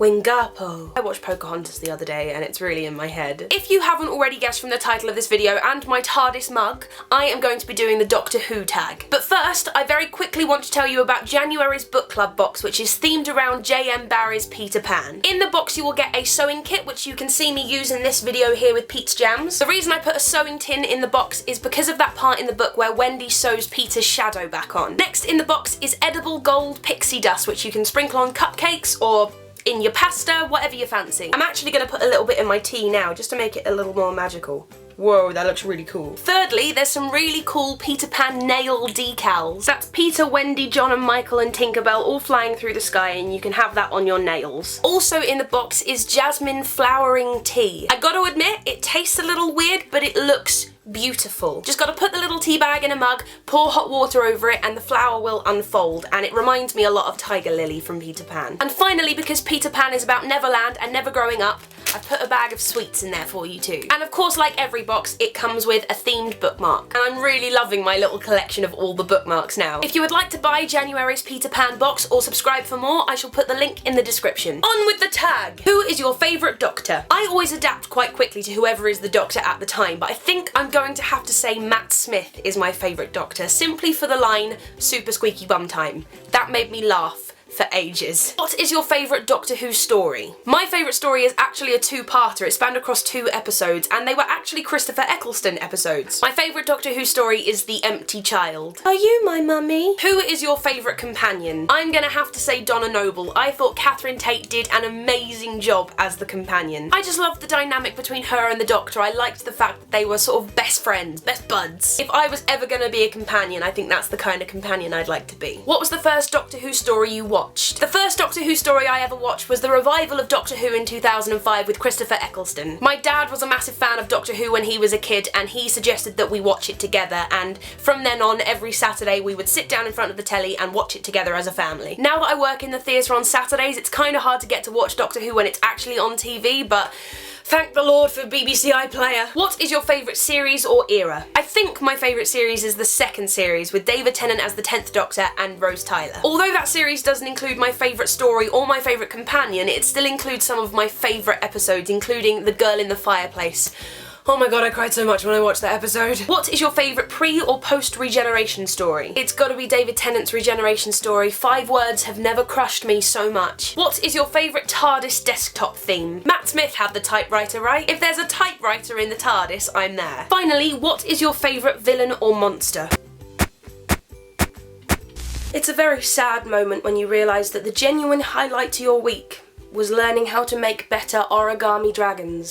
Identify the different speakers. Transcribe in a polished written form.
Speaker 1: Wingapo. I watched Pocahontas the other day and it's really in my head. If you haven't already guessed from the title of this video and my TARDIS mug, I am going to be doing the Doctor Who tag. But first, I very quickly want to tell you about January's book club box, which is themed around J.M. Barrie's Peter Pan. In the box you will get a sewing kit, which you can see me use in this video here with Pete's Jams. The reason I put a sewing tin in the box is because of that part in the book where Wendy sews Peter's shadow back on. Next in the box is edible gold pixie dust, which you can sprinkle on cupcakes or in your pasta, whatever you fancy. I'm actually going to put a little bit in my tea now just to make it a little more magical. Whoa, that looks really cool. Thirdly, there's some really cool Peter Pan nail decals. That's Peter, Wendy, John and Michael and Tinkerbell all flying through the sky, and you can have that on your nails. Also in the box is jasmine flowering tea. I gotta admit, it tastes a little weird, but it looks beautiful. Just gotta put the little tea bag in a mug, pour hot water over it, and the flower will unfold, and it reminds me a lot of Tiger Lily from Peter Pan. And finally, because Peter Pan is about Neverland and never growing up, I've put a bag of sweets in there for you too. And of course, like every box, it comes with a themed bookmark. And I'm really loving my little collection of all the bookmarks now. If you would like to buy January's Peter Pan box or subscribe for more, I shall put the link in the description. On with the tag! Who is your favourite Doctor? I always adapt quite quickly to whoever is the Doctor at the time, but I think I'm going to have to say Matt Smith is my favourite Doctor, simply for the line, super squeaky bum time. That made me laugh for ages. What is your favourite Doctor Who story? My favourite story is actually a two-parter. It spanned across 2 episodes, and they were actually Christopher Eccleston episodes. My favourite Doctor Who story is The Empty Child. Are you my mummy? Who is your favourite companion? I'm gonna have to say Donna Noble. I thought Catherine Tate did an amazing job as the companion. I just loved the dynamic between her and the Doctor. I liked the fact that they were sort of best friends, best buds. If I was ever gonna be a companion, I think that's the kind of companion I'd like to be. What was the first Doctor Who story you watched? The first Doctor Who story I ever watched was the revival of Doctor Who in 2005 with Christopher Eccleston. My dad was a massive fan of Doctor Who when he was a kid, and he suggested that we watch it together, and from then on, every Saturday we would sit down in front of the telly and watch it together as a family. Now that I work in the theatre on Saturdays, it's kind of hard to get to watch Doctor Who when it's actually on TV, but thank the Lord for BBC iPlayer. What is your favourite series or era? I think my favourite series is the second series, with David Tennant as the 10th Doctor and Rose Tyler. Although that series doesn't include my favourite story or my favourite companion, it still includes some of my favourite episodes, including The Girl in the Fireplace. Oh my god, I cried so much when I watched that episode. What is your favourite pre or post Regeneration story? It's gotta be David Tennant's Regeneration story. 5 words have never crushed me so much. What is your favourite TARDIS desktop theme? Matt Smith had the typewriter, right? If there's a typewriter in the TARDIS, I'm there. Finally, what is your favourite villain or monster? It's a very sad moment when you realise that the genuine highlight to your week was learning how to make better origami dragons.